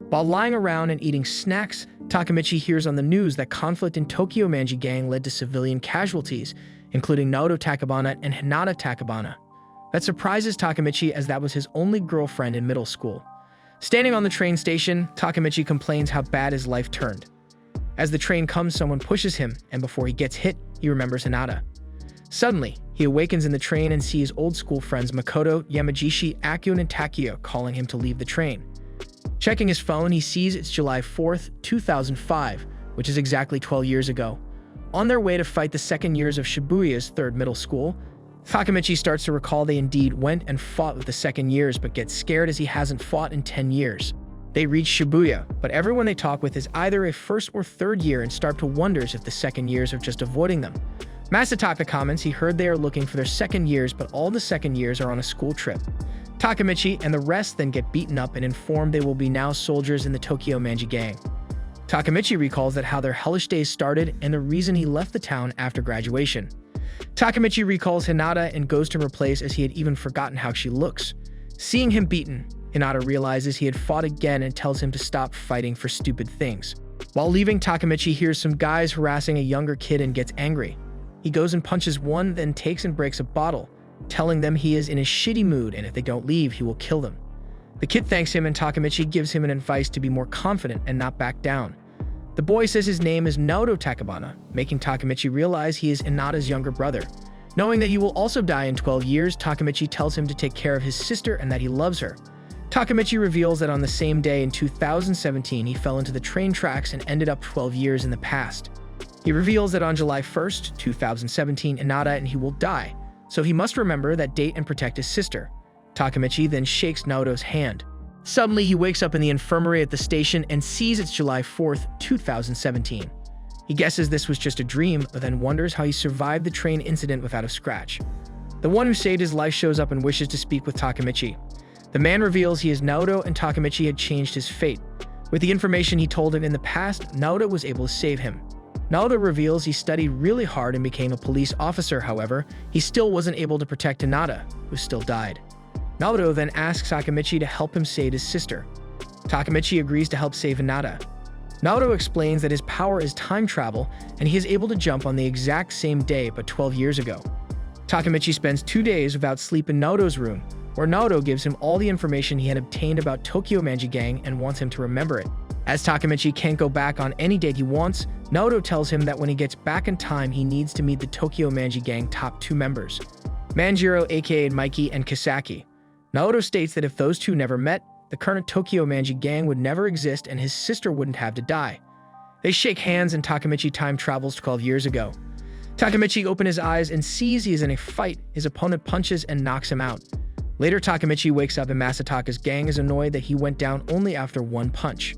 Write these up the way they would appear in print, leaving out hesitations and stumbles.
While lying around and eating snacks, Takamichi hears on the news that conflict in Tokyo Manji Gang led to civilian casualties, including Naoto Takabana and Hinata Takabana. That surprises Takamichi as that was his only girlfriend in middle school. Standing on the train station, Takamichi complains how bad his life turned. As the train comes, someone pushes him, and before he gets hit, he remembers Hinata. Suddenly, he awakens in the train and sees old school friends Makoto, Yamagishi, Akkun, and Takuya calling him to leave the train. Checking his phone, he sees it's July 4th, 2005, which is exactly 12 years ago. On their way to fight the second years of Shibuya's third middle school, Takamichi starts to recall they indeed went and fought with the second years but gets scared as he hasn't fought in 10 years. They reach Shibuya, but everyone they talk with is either a first or third year and start to wonders if the second years are just avoiding them. Masataka comments he heard they are looking for their second years, but all the second years are on a school trip. Takamichi and the rest then get beaten up and informed they will be now soldiers in the Tokyo Manji Gang. Takamichi recalls that how their hellish days started and the reason he left the town after graduation. Takamichi recalls Hinata and goes to replace as he had even forgotten how she looks. Seeing him beaten, Hinata realizes he had fought again and tells him to stop fighting for stupid things. While leaving, Takamichi hears some guys harassing a younger kid and gets angry. He goes and punches one, then takes and breaks a bottle, telling them he is in a shitty mood and if they don't leave, he will kill them. The kid thanks him and Takamichi gives him an advice to be more confident and not back down. The boy says his name is Naoto Takabana, making Takamichi realize he is Hinata's younger brother. Knowing that he will also die in 12 years, Takamichi tells him to take care of his sister and that he loves her. Takamichi reveals that on the same day in 2017, he fell into the train tracks and ended up 12 years in the past. He reveals that on July 1st, 2017, Hinata and he will die, so he must remember that date and protect his sister. Takamichi then shakes Naoto's hand. Suddenly, he wakes up in the infirmary at the station and sees it's July 4th, 2017. He guesses this was just a dream, but then wonders how he survived the train incident without a scratch. The one who saved his life shows up and wishes to speak with Takamichi. The man reveals he is Naoto and Takamichi had changed his fate. With the information he told him in the past, Naoto was able to save him. Naoto reveals he studied really hard and became a police officer, however, he still wasn't able to protect Hinata, who still died. Naoto then asks Takamichi to help him save his sister. Takamichi agrees to help save Hinata. Naoto explains that his power is time travel and he is able to jump on the exact same day but 12 years ago. Takamichi spends 2 days without sleep in Naoto's room, where Naoto gives him all the information he had obtained about Tokyo Manji Gang and wants him to remember it. As Takamichi can't go back on any date he wants, Naoto tells him that when he gets back in time, he needs to meet the Tokyo Manji Gang top 2 members, Manjiro aka Mikey and Kisaki. Naoto states that if those two never met, the current Tokyo Manji Gang would never exist and his sister wouldn't have to die. They shake hands and Takamichi time travels 12 years ago. Takamichi opens his eyes and sees he is in a fight. His opponent punches and knocks him out. Later, Takamichi wakes up and Masataka's gang is annoyed that he went down only after 1 punch.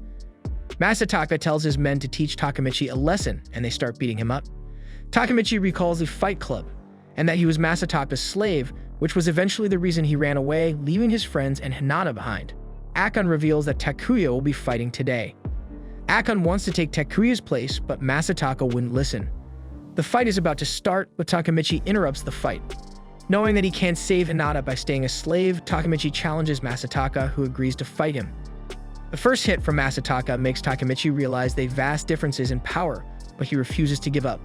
Masataka tells his men to teach Takamichi a lesson and they start beating him up. Takamichi recalls the fight club and that he was Masataka's slave, which was eventually the reason he ran away, leaving his friends and Hinata behind. Akkun reveals that Takuya will be fighting today. Akkun wants to take Takuya's place, but Masataka wouldn't listen. The fight is about to start, but Takamichi interrupts the fight. Knowing that he can't save Hinata by staying a slave, Takamichi challenges Masataka, who agrees to fight him. The first hit from Masataka makes Takamichi realize they have vast differences in power, but he refuses to give up.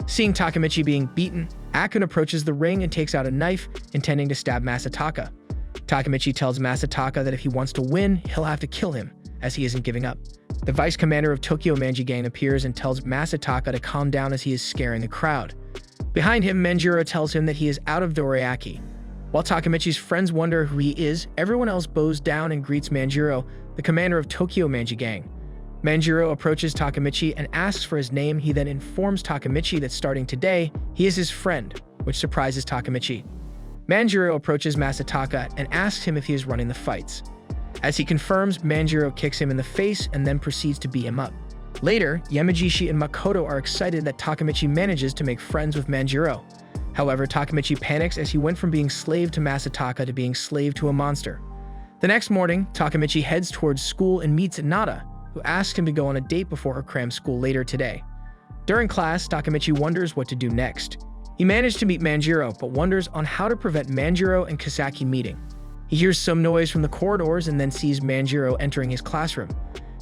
Seeing Takamichi being beaten, Akkun approaches the ring and takes out a knife, intending to stab Masataka. Takamichi tells Masataka that if he wants to win, he'll have to kill him, as he isn't giving up. The vice commander of Tokyo Manji Gang appears and tells Masataka to calm down as he is scaring the crowd. Behind him, Manjiro tells him that he is out of Dorayaki. While Takamichi's friends wonder who he is, everyone else bows down and greets Manjiro, the commander of Tokyo Manji Gang. Manjiro approaches Takamichi and asks for his name. He then informs Takamichi that starting today, he is his friend, which surprises Takamichi. Manjiro approaches Masataka and asks him if he is running the fights. As he confirms, Manjiro kicks him in the face and then proceeds to beat him up. Later, Yamagishi and Makoto are excited that Takamichi manages to make friends with Manjiro. However, Takamichi panics as he went from being slave to Masataka to being slave to a monster. The next morning, Takamichi heads towards school and meets Hinata, who asks him to go on a date before her cram school later today. During class, Takamichi wonders what to do next. He managed to meet Manjiro, but wonders on how to prevent Manjiro and Kisaki meeting. He hears some noise from the corridors and then sees Manjiro entering his classroom.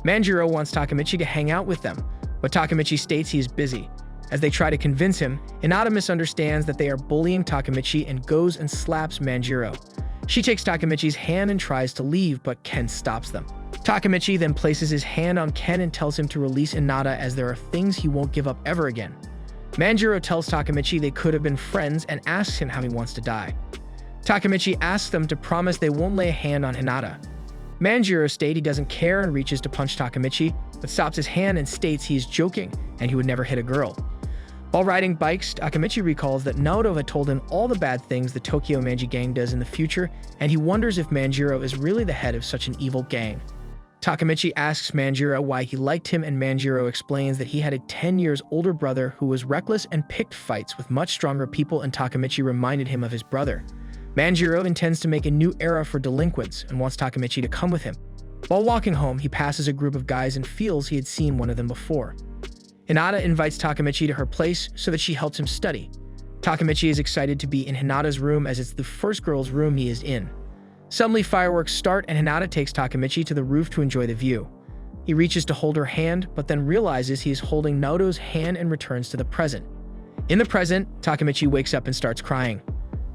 Manjiro wants Takamichi to hang out with them, but Takamichi states he is busy. As they try to convince him, Hinata misunderstands that they are bullying Takamichi and goes and slaps Manjiro. She takes Takamichi's hand and tries to leave, but Ken stops them. Takamichi then places his hand on Ken and tells him to release Hinata as there are things he won't give up ever again. Manjiro tells Takamichi they could have been friends and asks him how he wants to die. Takamichi asks them to promise they won't lay a hand on Hinata. Manjiro states he doesn't care and reaches to punch Takamichi, but stops his hand and states he is joking and he would never hit a girl. While riding bikes, Takamichi recalls that Naoto had told him all the bad things the Tokyo Manji gang does in the future, and he wonders if Manjiro is really the head of such an evil gang. Takamichi asks Manjiro why he liked him, and Manjiro explains that he had a 10 years older brother who was reckless and picked fights with much stronger people, and Takamichi reminded him of his brother. Manjiro intends to make a new era for delinquents and wants Takamichi to come with him. While walking home, he passes a group of guys and feels he had seen one of them before. Hinata invites Takamichi to her place so that she helps him study. Takamichi is excited to be in Hinata's room as it's the first girl's room he is in. Suddenly, fireworks start and Hinata takes Takamichi to the roof to enjoy the view. He reaches to hold her hand, but then realizes he is holding Naoto's hand and returns to the present. In the present, Takamichi wakes up and starts crying.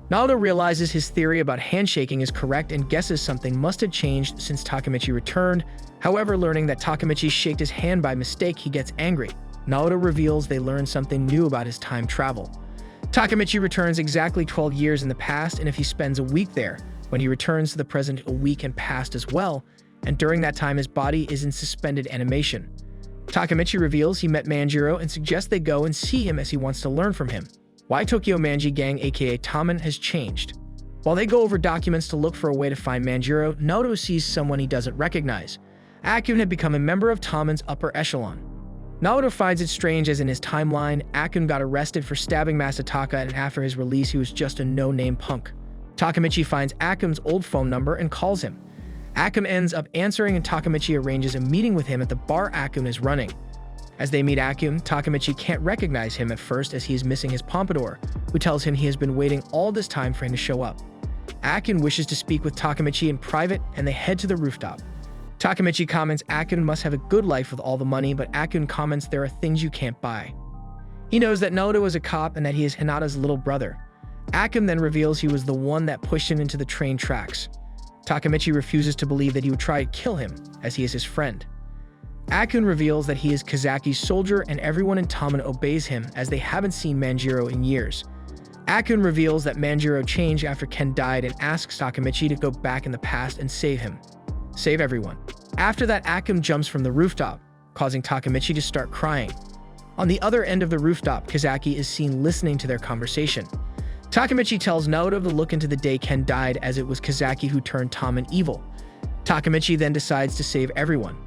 Naoto realizes his theory about handshaking is correct and guesses something must have changed since Takamichi returned. However, learning that Takamichi shaked his hand by mistake, he gets angry. Naoto reveals they learned something new about his time travel. Takamichi returns exactly 12 years in the past, and if he spends a week there, when he returns to the present, a week had passed as well, and during that time his body is in suspended animation. Takamichi reveals he met Manjiro and suggests they go and see him as he wants to learn from him why Tokyo Manji gang aka Toman has changed. While they go over documents to look for a way to find Manjiro, Naoto sees someone he doesn't recognize. Akkun had become a member of Toman's upper echelon. Naoto finds it strange as in his timeline, Akkun got arrested for stabbing Masataka, and after his release he was just a no-name punk. Takamichi finds Akkun's old phone number and calls him. Akkun ends up answering and Takamichi arranges a meeting with him at the bar Akkun is running. As they meet Akkun, Takamichi can't recognize him at first as he is missing his pompadour, who tells him he has been waiting all this time for him to show up. Akkun wishes to speak with Takamichi in private and they head to the rooftop. Takamichi comments Akkun must have a good life with all the money, but Akkun comments there are things you can't buy. He knows that Naoto is a cop and that he is Hinata's little brother. Akkun then reveals he was the one that pushed him into the train tracks. Takamichi refuses to believe that he would try to kill him, as he is his friend. Akkun reveals that he is Kisaki's soldier and everyone in Toman obeys him as they haven't seen Manjiro in years. Akkun reveals that Manjiro changed after Ken died and asks Takamichi to go back in the past and save him. Save everyone. After that, Akkun jumps from the rooftop, causing Takamichi to start crying. On the other end of the rooftop, Kisaki is seen listening to their conversation. Takamichi tells Naoto to look into the day Ken died as it was Kisaki who turned Toman evil. Takamichi then decides to save everyone.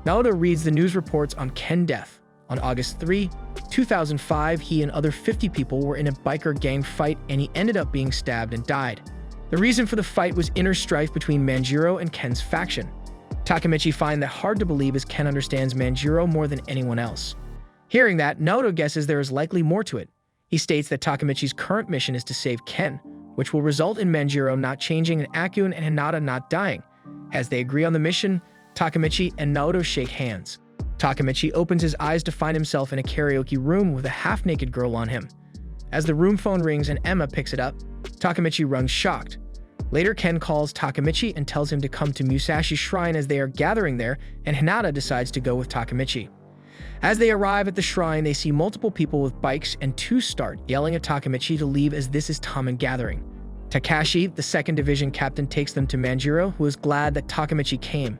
Naoto reads the news reports on Ken's death. On August 3, 2005, he and other 50 people were in a biker gang fight and he ended up being stabbed and died. The reason for the fight was inner strife between Manjiro and Ken's faction. Takamichi finds that hard to believe as Ken understands Manjiro more than anyone else. Hearing that, Naoto guesses there is likely more to it. He states that Takamichi's current mission is to save Ken, which will result in Manjiro not changing and Akkun and Hinata not dying. As they agree on the mission, Takamichi and Naoto shake hands. Takamichi opens his eyes to find himself in a karaoke room with a half-naked girl on him. As the room phone rings and Emma picks it up, Takamichi runs shocked. Later, Ken calls Takamichi and tells him to come to Musashi's shrine as they are gathering there, and Hinata decides to go with Takamichi. As they arrive at the shrine, they see multiple people with bikes and two start yelling at Takamichi to leave as this is Toman gathering. Takashi, the 2nd Division captain, takes them to Manjiro, who is glad that Takamichi came.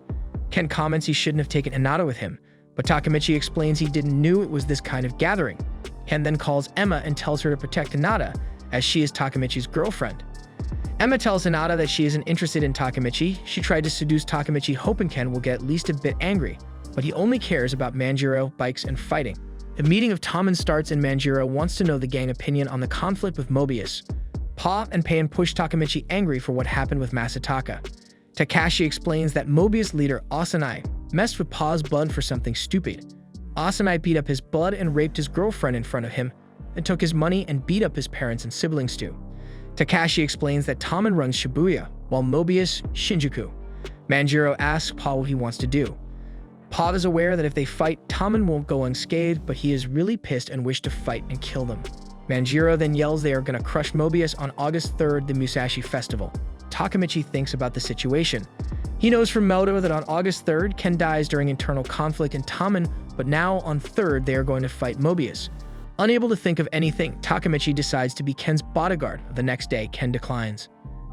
Ken comments he shouldn't have taken Hinata with him, but Takamichi explains he didn't know it was this kind of gathering. Ken then calls Emma and tells her to protect Hinata, as she is Takamichi's girlfriend. Emma tells Hinata that she isn't interested in Takamichi. She tried to seduce Takamichi hoping Ken will get at least a bit angry, but he only cares about Manjiro, bikes, and fighting. The meeting of Toman starts and Manjiro wants to know the gang opinion on the conflict with Mobius. Pa and Peh-yan push Takamichi angry for what happened with Masataka. Takashi explains that Mobius leader Asanai messed with Pa's blood for something stupid. Asanai beat up his blood and raped his girlfriend in front of him, and took his money and beat up his parents and siblings too. Takashi explains that Toman runs Shibuya, while Mobius, Shinjuku. Manjiro asks Pa what he wants to do. Pa is aware that if they fight, Toman won't go unscathed, but he is really pissed and wishes to fight and kill them. Manjiro then yells they are going to crush Mobius on August 3rd, the Musashi Festival. Takamichi thinks about the situation. He knows from Naoto that on August 3rd, Ken dies during internal conflict in Toman, but now on 3rd, they are going to fight Mobius. Unable to think of anything, Takamichi decides to be Ken's bodyguard. The next day, Ken declines.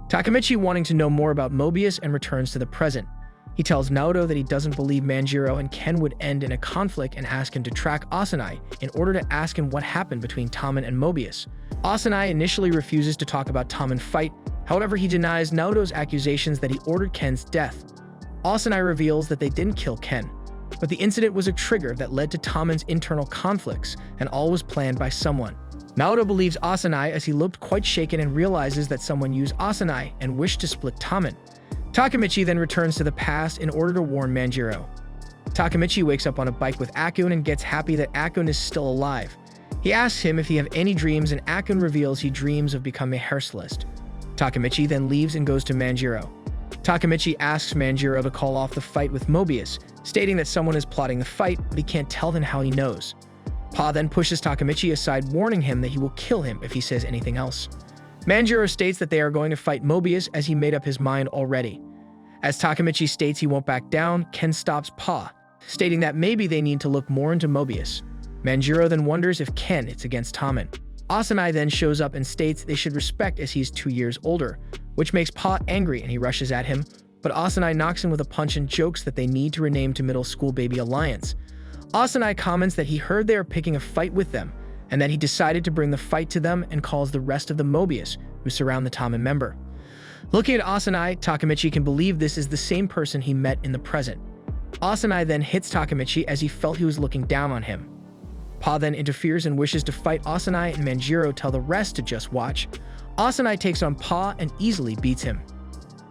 Takamichi wanting to know more about Mobius and returns to the present. He tells Naoto that he doesn't believe Manjiro and Ken would end in a conflict and asks him to track Asanai in order to ask him what happened between Toman and Mobius. Asanai initially refuses to talk about Toman fight, however he denies Naoto's accusations that he ordered Ken's death. Asanai reveals that they didn't kill Ken, but the incident was a trigger that led to Toman's internal conflicts and all was planned by someone. Naoto believes Asanai as he looked quite shaken and realizes that someone used Asanai and wished to split Toman. Takamichi then returns to the past in order to warn Manjiro. Takamichi wakes up on a bike with Akkun and gets happy that Akkun is still alive. He asks him if he have any dreams and Akkun reveals he dreams of becoming a hairstylist. Takamichi then leaves and goes to Manjiro. Takamichi asks Manjiro to call off the fight with Mobius, stating that someone is plotting the fight, but he can't tell them how he knows. Pa then pushes Takamichi aside, warning him that he will kill him if he says anything else. Manjiro states that they are going to fight Mobius as he made up his mind already. As Takamichi states he won't back down, Ken stops Pa, stating that maybe they need to look more into Mobius. Manjiro then wonders if Ken is against Toman. Asanai then shows up and states they should respect as he's 2 years older, which makes Pa angry and he rushes at him, but Asanai knocks him with a punch and jokes that they need to rename to Middle School Baby Alliance. Asanai comments that he heard they are picking a fight with them, and that he decided to bring the fight to them and calls the rest of the Mobius, who surround the Toman member. Looking at Asanai, Takamichi can believe this is the same person he met in the present. Asanai then hits Takamichi as he felt he was looking down on him. Pa then interferes and wishes to fight Asanai, and Manjiro tell the rest to just watch. Asanai takes on Pa and easily beats him.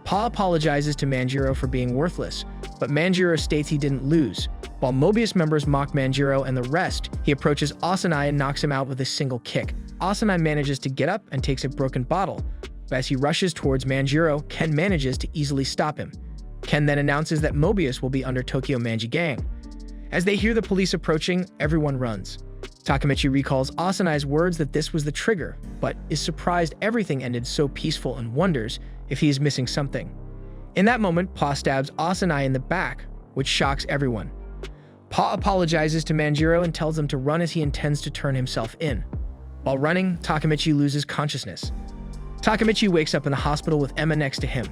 Pa apologizes to Manjiro for being worthless, but Manjiro states he didn't lose. While Mobius members mock Manjiro and the rest, he approaches Asanai and knocks him out with a single kick. Asanai manages to get up and takes a broken bottle, but as he rushes towards Manjiro, Ken manages to easily stop him. Ken then announces that Mobius will be under Tokyo Manji Gang. As they hear the police approaching, everyone runs. Takamichi recalls Asanai's words that this was the trigger, but is surprised everything ended so peaceful and wonders if he is missing something. In that moment, Pa stabs Asanai in the back, which shocks everyone. Pa apologizes to Manjiro and tells him to run as he intends to turn himself in. While running, Takamichi loses consciousness. Takamichi wakes up in the hospital with Emma next to him.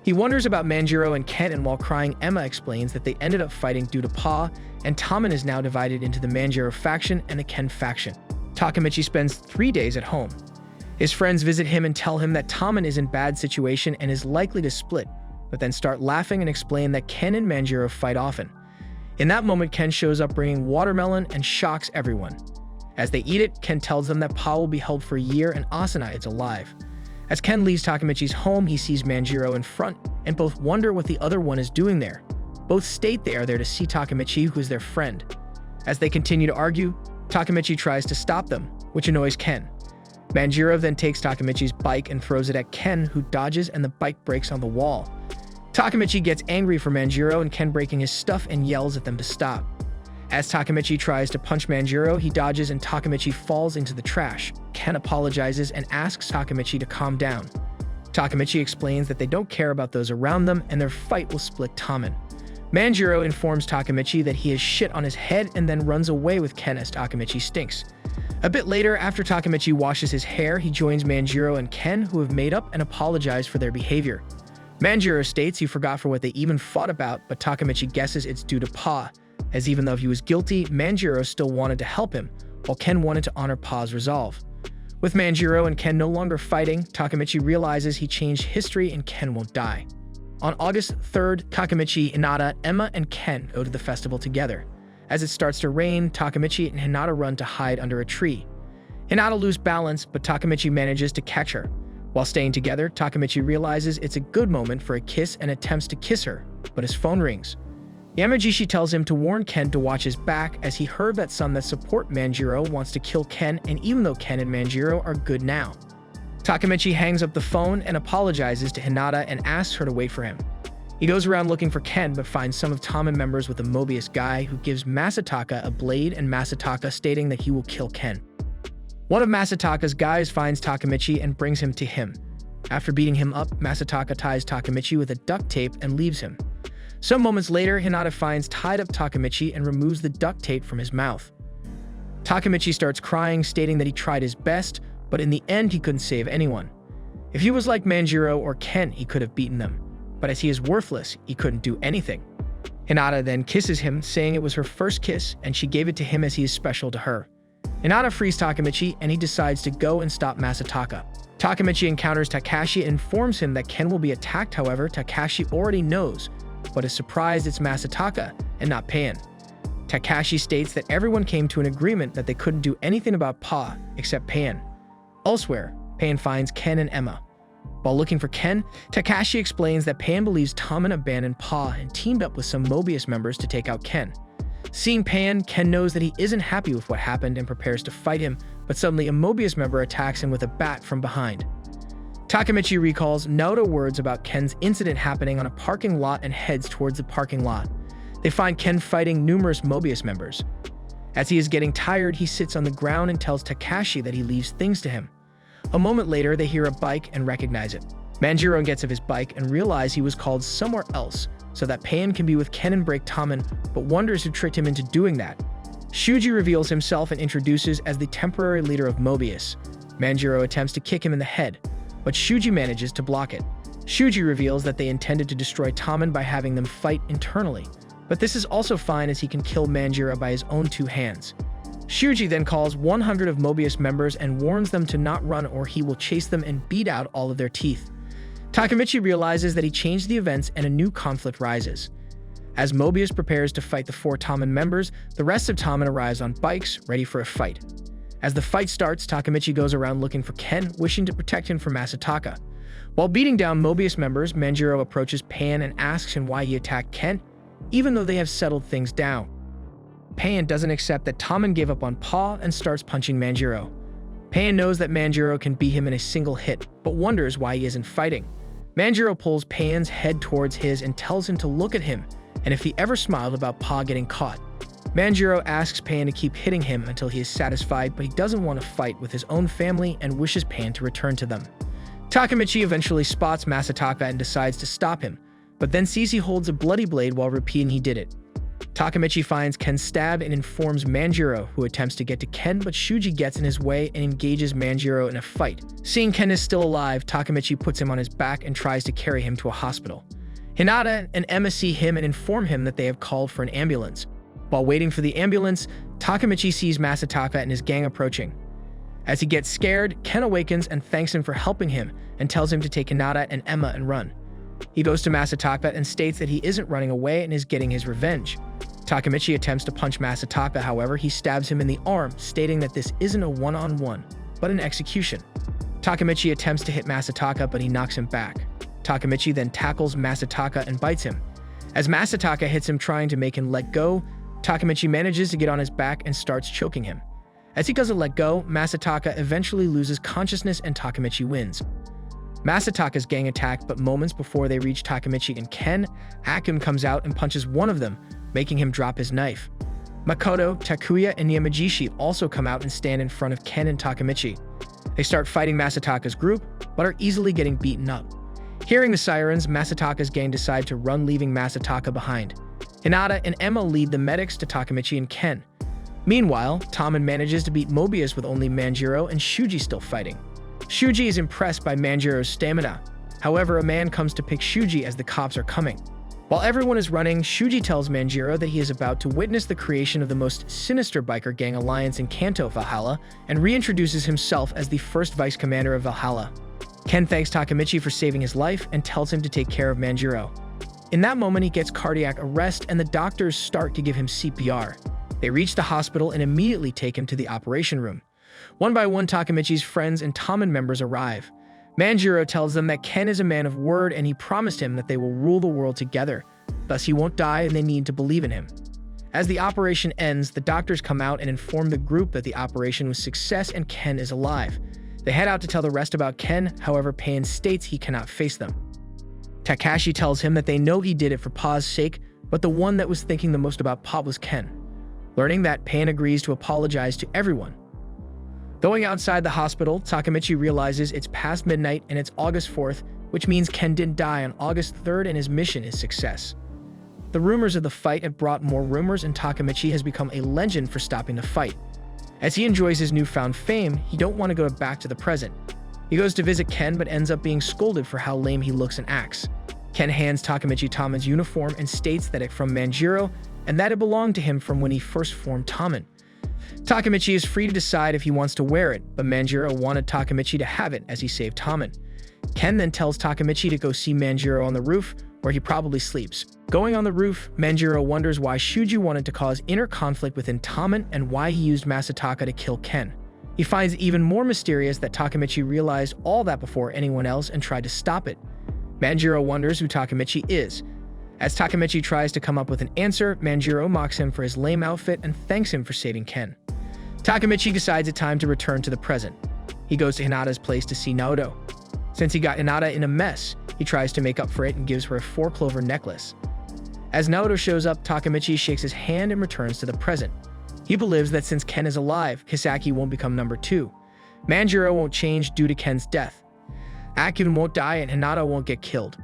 He wonders about Manjiro and Ken, and while crying, Emma explains that they ended up fighting due to Pa, and Toman is now divided into the Manjiro faction and the Ken faction. Takamichi spends 3 days at home. His friends visit him and tell him that Toman is in bad situation and is likely to split, but then start laughing and explain that Ken and Manjiro fight often. In that moment, Ken shows up bringing watermelon and shocks everyone. As they eat it, Ken tells them that Pa will be held for a year and Asanai is alive. As Ken leaves Takamichi's home, he sees Manjiro in front, and both wonder what the other one is doing there. Both state they are there to see Takamichi, who is their friend. As they continue to argue, Takamichi tries to stop them, which annoys Ken. Manjiro then takes Takamichi's bike and throws it at Ken, who dodges and the bike breaks on the wall. Takamichi gets angry for Manjiro and Ken breaking his stuff and yells at them to stop. As Takamichi tries to punch Manjiro, he dodges and Takamichi falls into the trash. Ken apologizes and asks Takamichi to calm down. Takamichi explains that they don't care about those around them and their fight will split Toman. Manjiro informs Takamichi that he has shit on his head and then runs away with Ken as Takamichi stinks. A bit later, after Takamichi washes his hair, he joins Manjiro and Ken, who have made up and apologized for their behavior. Manjiro states he forgot for what they even fought about, but Takamichi guesses it's due to Pa, as even though he was guilty, Manjiro still wanted to help him, while Ken wanted to honor Pa's resolve. With Manjiro and Ken no longer fighting, Takamichi realizes he changed history and Ken won't die. On August 3rd, Takamichi, Hinata, Emma, and Ken go to the festival together. As it starts to rain, Takamichi and Hinata run to hide under a tree. Hinata loses balance, but Takamichi manages to catch her. While staying together, Takamichi realizes it's a good moment for a kiss and attempts to kiss her, but his phone rings. Yamagishi tells him to warn Ken to watch his back as he heard that some that support Manjiro wants to kill Ken, and even though Ken and Manjiro are good now. Takamichi hangs up the phone and apologizes to Hinata and asks her to wait for him. He goes around looking for Ken, but finds some of Toman members with a Mobius guy who gives Masataka a blade and Masataka stating that he will kill Ken. One of Masataka's guys finds Takamichi and brings him to him. After beating him up, Masataka ties Takamichi with a duct tape and leaves him. Some moments later, Hinata finds tied up Takamichi and removes the duct tape from his mouth. Takamichi starts crying, stating that he tried his best, but in the end he couldn't save anyone. If he was like Manjiro or Ken, he could have beaten them. But as he is worthless, he couldn't do anything. Hinata then kisses him, saying it was her first kiss, and she gave it to him as he is special to her. Hinata frees Takamichi, and he decides to go and stop Masataka. Takamichi encounters Takashi and informs him that Ken will be attacked. However, Takashi already knows, but is surprised it's Masataka and not Peh-yan. Takashi states that everyone came to an agreement that they couldn't do anything about Pa except Peh-yan. Elsewhere, Peh-yan finds Ken and Emma. While looking for Ken, Takashi explains that Peh-yan believes Toman abandoned Pa and teamed up with some Mobius members to take out Ken. Seeing Peh-yan, Ken knows that he isn't happy with what happened and prepares to fight him, but suddenly a Mobius member attacks him with a bat from behind. Takamichi recalls Naoto words about Ken's incident happening on a parking lot and heads towards the parking lot. They find Ken fighting numerous Mobius members. As he is getting tired, he sits on the ground and tells Takashi that he leaves things to him. A moment later, they hear a bike and recognize it. Manjiro gets of his bike and realizes he was called somewhere else so that Peh-yan can be with Ken and break Toman, but wonders who tricked him into doing that. Shuji reveals himself and introduces as the temporary leader of Mobius. Manjiro attempts to kick him in the head, but Shuji manages to block it. Shuji reveals that they intended to destroy Toman by having them fight internally, but this is also fine as he can kill Manjiro by his own two hands. Shuji then calls 100 of Mobius members and warns them to not run or he will chase them and beat out all of their teeth. Takamichi realizes that he changed the events and a new conflict rises. As Mobius prepares to fight the 4 Toman members, the rest of Toman arrives on bikes, ready for a fight. As the fight starts, Takamichi goes around looking for Ken, wishing to protect him from Masataka. While beating down Mobius members, Manjiro approaches Peh-yan and asks him why he attacked Ken, even though they have settled things down. Peh-yan doesn't accept that Toman gave up on Pa and starts punching Manjiro. Peh-yan knows that Manjiro can beat him in a single hit, but wonders why he isn't fighting. Manjiro pulls Peh-yan's head towards his and tells him to look at him, and if he ever smiled about Pa getting caught. Manjiro asks Peh-yan to keep hitting him until he is satisfied, but he doesn't want to fight with his own family and wishes Peh-yan to return to them. Takamichi eventually spots Masataka and decides to stop him, but then sees he holds a bloody blade while repeating he did it. Takamichi finds Ken stabbed and informs Manjiro, who attempts to get to Ken, but Shuji gets in his way and engages Manjiro in a fight. Seeing Ken is still alive, Takamichi puts him on his back and tries to carry him to a hospital. Hinata and Emma see him and inform him that they have called for an ambulance. While waiting for the ambulance, Takamichi sees Masataka and his gang approaching. As he gets scared, Ken awakens and thanks him for helping him and tells him to take Hinata and Emma and run. He goes to Masataka and states that he isn't running away and is getting his revenge. Takamichi attempts to punch Masataka, however, he stabs him in the arm, stating that this isn't a one-on-one, but an execution. Takamichi attempts to hit Masataka, but he knocks him back. Takamichi then tackles Masataka and bites him. As Masataka hits him trying to make him let go, Takamichi manages to get on his back and starts choking him. As he doesn't let go, Masataka eventually loses consciousness and Takamichi wins. Masataka's gang attack, but moments before they reach Takamichi and Ken, Akkun comes out and punches one of them, making him drop his knife. Makoto, Takuya, and Yamajishi also come out and stand in front of Ken and Takamichi. They start fighting Masataka's group, but are easily getting beaten up. Hearing the sirens, Masataka's gang decide to run, leaving Masataka behind. Hinata and Emma lead the medics to Takamichi and Ken. Meanwhile, Toman manages to beat Mobius with only Manjiro and Shuji still fighting. Shuji is impressed by Manjiro's stamina. However, a man comes to pick Shuji as the cops are coming. While everyone is running, Shuji tells Manjiro that he is about to witness the creation of the most sinister biker gang alliance in Kanto, Valhalla, and reintroduces himself as the first vice commander of Valhalla. Ken thanks Takamichi for saving his life and tells him to take care of Manjiro. In that moment, he gets cardiac arrest and the doctors start to give him CPR. They reach the hospital and immediately take him to the operation room. One by one, Takamichi's friends and Toman members arrive. Manjiro tells them that Ken is a man of word and he promised him that they will rule the world together. Thus, he won't die and they need to believe in him. As the operation ends, the doctors come out and inform the group that the operation was a success and Ken is alive. They head out to tell the rest about Ken, however, Peh-yan states he cannot face them. Takashi tells him that they know he did it for Pa's sake, but the one that was thinking the most about Pa was Ken. Learning that, Peh-yan agrees to apologize to everyone. Going outside the hospital, Takamichi realizes it's past midnight and it's August 4th, which means Ken didn't die on August 3rd and his mission is success. The rumors of the fight have brought more rumors and Takamichi has become a legend for stopping the fight. As he enjoys his newfound fame, he don't want to go back to the present. He goes to visit Ken but ends up being scolded for how lame he looks and acts. Ken hands Takamichi Toman's uniform and states that it's from Manjiro and that it belonged to him from when he first formed Toman. Takamichi is free to decide if he wants to wear it, but Manjiro wanted Takamichi to have it as he saved Toman. Ken then tells Takamichi to go see Manjiro on the roof, where he probably sleeps. Going on the roof, Manjiro wonders why Shuji wanted to cause inner conflict within Toman and why he used Masataka to kill Ken. He finds it even more mysterious that Takamichi realized all that before anyone else and tried to stop it. Manjiro wonders who Takamichi is. As Takamichi tries to come up with an answer, Manjiro mocks him for his lame outfit and thanks him for saving Ken. Takamichi decides it's time to return to the present. He goes to Hinata's place to see Naoto. Since he got Hinata in a mess, he tries to make up for it and gives her a 4-clover necklace. As Naoto shows up, Takamichi shakes his hand and returns to the present. He believes that since Ken is alive, Kisaki won't become number 2. Manjiro won't change due to Ken's death. Akkun won't die and Hinata won't get killed.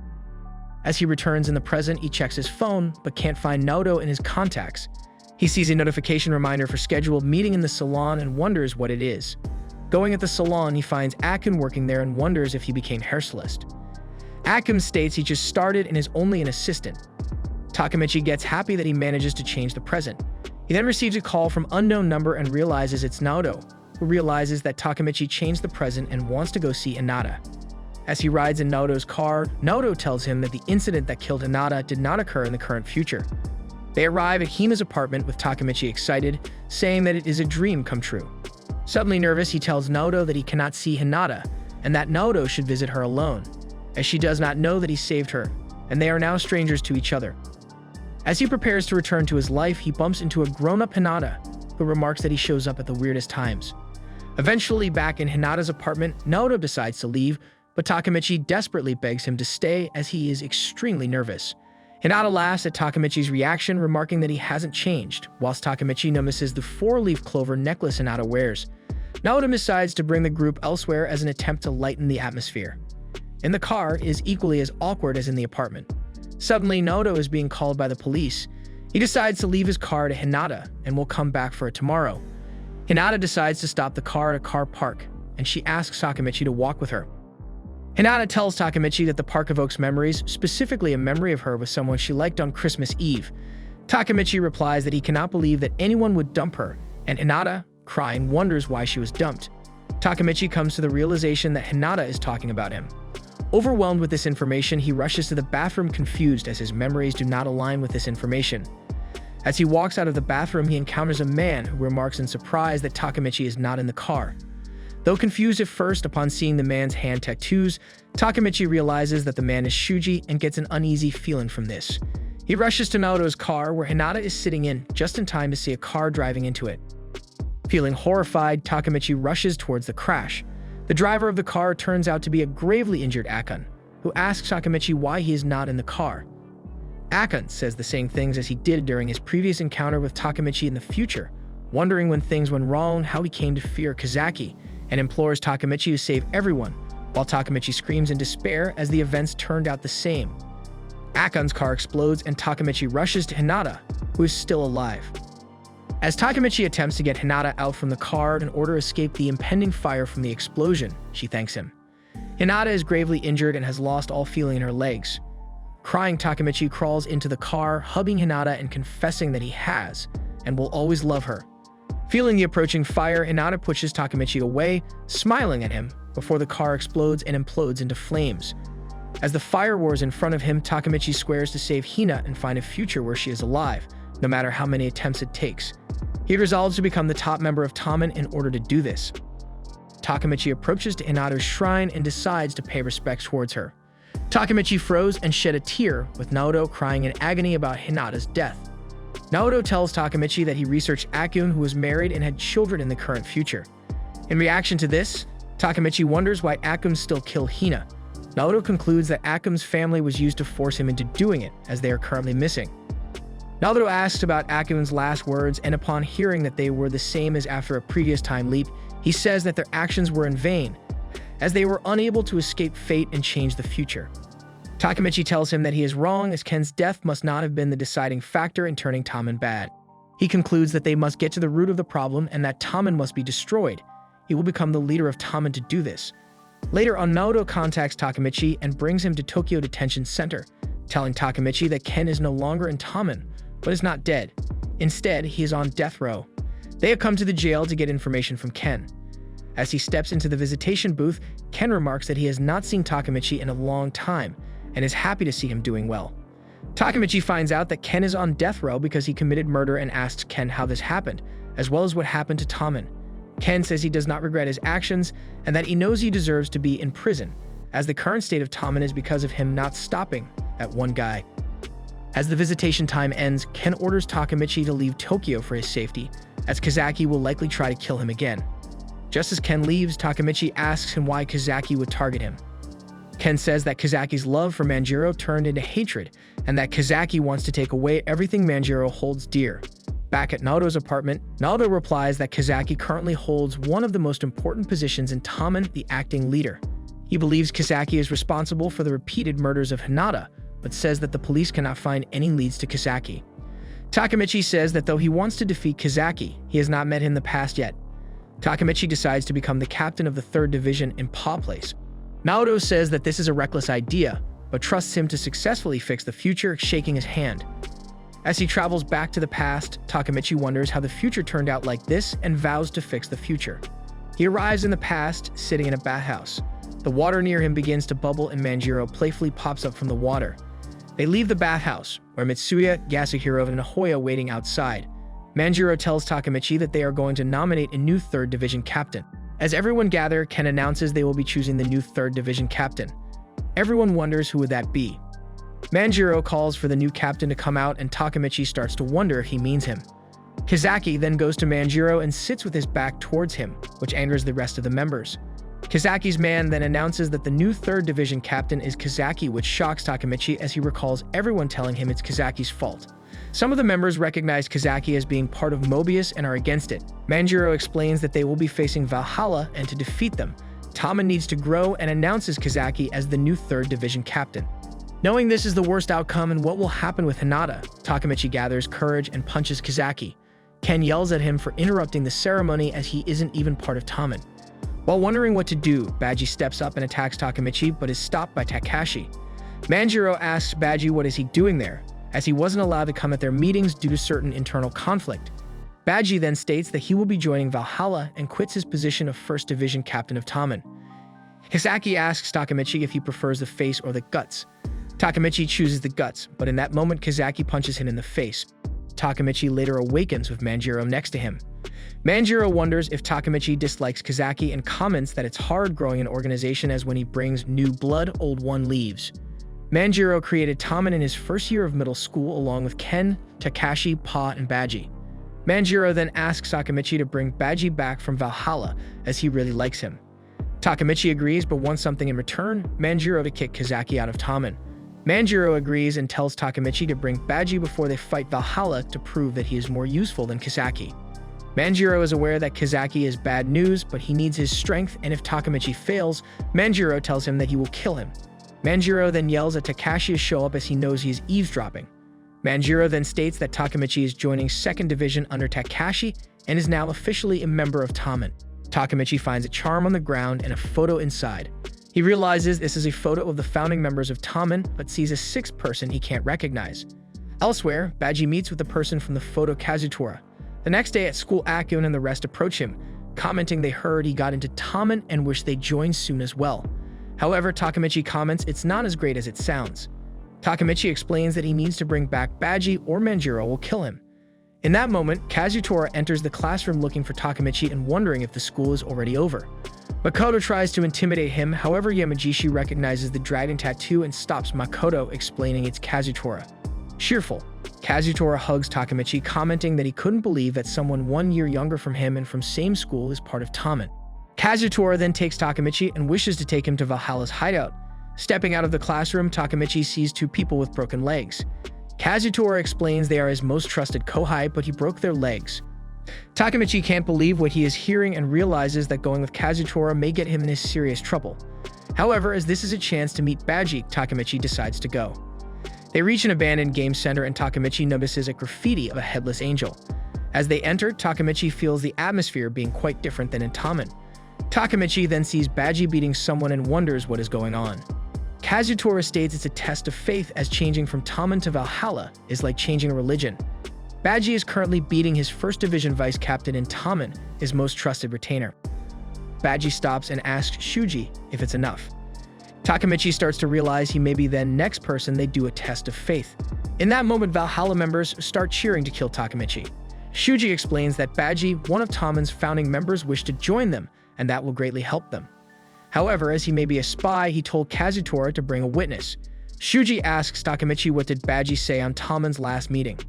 As he returns in the present, he checks his phone, but can't find Naoto in his contacts. He sees a notification reminder for scheduled meeting in the salon and wonders what it is. Going at the salon, he finds Akkun working there and wonders if he became hairstylist. Akkun states he just started and is only an assistant. Takamichi gets happy that he manages to change the present. He then receives a call from unknown number and realizes it's Naoto, who realizes that Takamichi changed the present and wants to go see Hinata. As he rides in Naoto's car, Naoto tells him that the incident that killed Hinata did not occur in the current future. They arrive at Hima's apartment with Takamichi excited, saying that it is a dream come true. Suddenly nervous, he tells Naoto that he cannot see Hinata, and that Naoto should visit her alone, as she does not know that he saved her, and they are now strangers to each other. As he prepares to return to his life, he bumps into a grown-up Hinata, who remarks that he shows up at the weirdest times. Eventually, back in Hinata's apartment, Naoto decides to leave, but Takamichi desperately begs him to stay as he is extremely nervous. Hinata laughs at Takamichi's reaction, remarking that he hasn't changed, whilst Takamichi notices the 4-leaf clover necklace Hinata wears. Naoto decides to bring the group elsewhere as an attempt to lighten the atmosphere. In the car is equally as awkward as in the apartment. Suddenly, Naoto is being called by the police. He decides to leave his car to Hinata and will come back for it tomorrow. Hinata decides to stop the car at a car park, and she asks Takamichi to walk with her. Hinata tells Takamichi that the park evokes memories, specifically a memory of her with someone she liked on Christmas Eve. Takamichi replies that he cannot believe that anyone would dump her, and Hinata, crying, wonders why she was dumped. Takamichi comes to the realization that Hinata is talking about him. Overwhelmed with this information, he rushes to the bathroom confused as his memories do not align with this information. As he walks out of the bathroom, he encounters a man who remarks in surprise that Takamichi is not in the car. Though confused at first upon seeing the man's hand tattoos, Takamichi realizes that the man is Shuji and gets an uneasy feeling from this. He rushes to Naoto's car, where Hinata is sitting in, just in time to see a car driving into it. Feeling horrified, Takamichi rushes towards the crash. The driver of the car turns out to be a gravely injured Akkun, who asks Takamichi why he is not in the car. Akkun says the same things as he did during his previous encounter with Takamichi in the future, wondering when things went wrong how he came to fear Kisaki, and implores Takamichi to save everyone, while Takamichi screams in despair as the events turned out the same. Akkun's car explodes and Takamichi rushes to Hinata, who is still alive. As Takamichi attempts to get Hinata out from the car in order to escape the impending fire from the explosion, she thanks him. Hinata is gravely injured and has lost all feeling in her legs. Crying, Takamichi crawls into the car, hugging Hinata and confessing that he has, and will always love her. Feeling the approaching fire, Hinata pushes Takamichi away, smiling at him, before the car explodes and implodes into flames. As the fire roars in front of him, Takamichi swears to save Hina and find a future where she is alive, no matter how many attempts it takes. He resolves to become the top member of Toman in order to do this. Takamichi approaches to Hinata's shrine and decides to pay respects towards her. Takamichi froze and shed a tear, with Naoto crying in agony about Hinata's death. Naoto tells Takamichi that he researched Akkun, who was married and had children in the current future. In reaction to this, Takamichi wonders why Akkun still killed Hina, Naoto concludes that Akkun's family was used to force him into doing it, as they are currently missing. Naoto asks about Akkun's last words, and upon hearing that they were the same as after a previous time leap, he says that their actions were in vain, as they were unable to escape fate and change the future. Takamichi tells him that he is wrong, as Ken's death must not have been the deciding factor in turning Toman bad. He concludes that they must get to the root of the problem and that Toman must be destroyed. He will become the leader of Toman to do this. Later on, Naoto contacts Takamichi and brings him to Tokyo Detention Center, telling Takamichi that Ken is no longer in Toman, but is not dead. Instead, he is on death row. They have come to the jail to get information from Ken. As he steps into the visitation booth, Ken remarks that he has not seen Takamichi in a long time and is happy to see him doing well. Takamichi finds out that Ken is on death row because he committed murder and asks Ken how this happened, as well as what happened to Toman. Ken says he does not regret his actions and that he knows he deserves to be in prison, as the current state of Toman is because of him not stopping that one guy. As the visitation time ends, Ken orders Takamichi to leave Tokyo for his safety, as Kisaki will likely try to kill him again. Just as Ken leaves, Takamichi asks him why Kisaki would target him. Ken says that Kisaki's love for Manjiro turned into hatred, and that Kisaki wants to take away everything Manjiro holds dear. Back at Naoto's apartment, Naoto replies that Kisaki currently holds one of the most important positions in Toman, the acting leader. He believes Kisaki is responsible for the repeated murders of Hinata, but says that the police cannot find any leads to Kisaki. Takamichi says that though he wants to defeat Kisaki, he has not met him in the past yet. Takamichi decides to become the captain of the 3rd Division in Paw Place. Naoto says that this is a reckless idea, but trusts him to successfully fix the future, shaking his hand. As he travels back to the past, Takamichi wonders how the future turned out like this and vows to fix the future. He arrives in the past, sitting in a bathhouse. The water near him begins to bubble and Manjiro playfully pops up from the water. They leave the bathhouse, where Mitsuya, Yasuhiro, and Nahoya are waiting outside. Manjiro tells Takamichi that they are going to nominate a new 3rd Division captain. As everyone gather, Ken announces they will be choosing the new 3rd Division captain. Everyone wonders who would that be. Manjiro calls for the new captain to come out and Takamichi starts to wonder if he means him. Kisaki then goes to Manjiro and sits with his back towards him, which angers the rest of the members. Kisaki's man then announces that the new 3rd Division captain is Kisaki, which shocks Takamichi as he recalls everyone telling him it's Kisaki's fault. Some of the members recognize Kisaki as being part of Mobius and are against it. Manjiro explains that they will be facing Valhalla, and to defeat them, Toman needs to grow and announces Kisaki as the new 3rd Division captain. Knowing this is the worst outcome and what will happen with Hinata, Takamichi gathers courage and punches Kisaki. Ken yells at him for interrupting the ceremony as he isn't even part of Toman. While wondering what to do, Baji steps up and attacks Takamichi but is stopped by Takashi. Manjiro asks Baji what is he doing there, as he wasn't allowed to come at their meetings due to certain internal conflict. Baji then states that he will be joining Valhalla and quits his position of 1st Division captain of Toman. Kisaki asks Takamichi if he prefers the face or the guts. Takamichi chooses the guts, but in that moment Kisaki punches him in the face. Takamichi later awakens with Manjiro next to him. Manjiro wonders if Takamichi dislikes Kisaki and comments that it's hard growing an organization as when he brings new blood, old one leaves. Manjiro created Toman in his first year of middle school along with Ken, Takashi, Pa, and Baji. Manjiro then asks Takamichi to bring Baji back from Valhalla as he really likes him. Takamichi agrees but wants something in return, Manjiro to kick Kisaki out of Toman. Manjiro agrees and tells Takamichi to bring Baji before they fight Valhalla to prove that he is more useful than Kisaki. Manjiro is aware that Kisaki is bad news, but he needs his strength, and if Takamichi fails, Manjiro tells him that he will kill him. Manjiro then yells at Takashi to show up as he knows he is eavesdropping. Manjiro then states that Takamichi is joining 2nd Division under Takashi and is now officially a member of Toman. Takamichi finds a charm on the ground and a photo inside. He realizes this is a photo of the founding members of Toman, but sees a 6th person he can't recognize. Elsewhere, Baji meets with the person from the photo, Kazutora. The next day at school, Akkun and the rest approach him, commenting they heard he got into Toman and wish they joined soon as well. However, Takamichi comments it's not as great as it sounds. Takamichi explains that he needs to bring back Baji or Manjiro will kill him. In that moment, Kazutora enters the classroom looking for Takamichi and wondering if the school is already over. Makoto tries to intimidate him, however Yamagishi recognizes the dragon tattoo and stops Makoto, explaining it's Kazutora. Cheerful, Kazutora hugs Takamichi, commenting that he couldn't believe that someone 1 year younger from him and from same school is part of Toman. Kazutora then takes Takamichi and wishes to take him to Valhalla's hideout. Stepping out of the classroom, Takamichi sees two people with broken legs. Kazutora explains they are his most trusted kohai, but he broke their legs. Takamichi can't believe what he is hearing and realizes that going with Kazutora may get him in serious trouble. However, as this is a chance to meet Baji, Takamichi decides to go. They reach an abandoned game center and Takamichi notices a graffiti of a headless angel. As they enter, Takamichi feels the atmosphere being quite different than in Toman. Takamichi then sees Baji beating someone and wonders what is going on. Kazutora states it's a test of faith, as changing from Toman to Valhalla is like changing a religion. Baji is currently beating his 1st Division vice captain in Toman, his most trusted retainer. Baji stops and asks Shuji if it's enough. Takamichi starts to realize he may be the next person they do a test of faith. In that moment, Valhalla members start cheering to kill Takamichi. Shuji explains that Baji, one of Toman's founding members, wished to join them, and that will greatly help them. However, as he may be a spy, he told Kazutora to bring a witness. Shuji asks Takamichi what did Baji say on Toman's last meeting.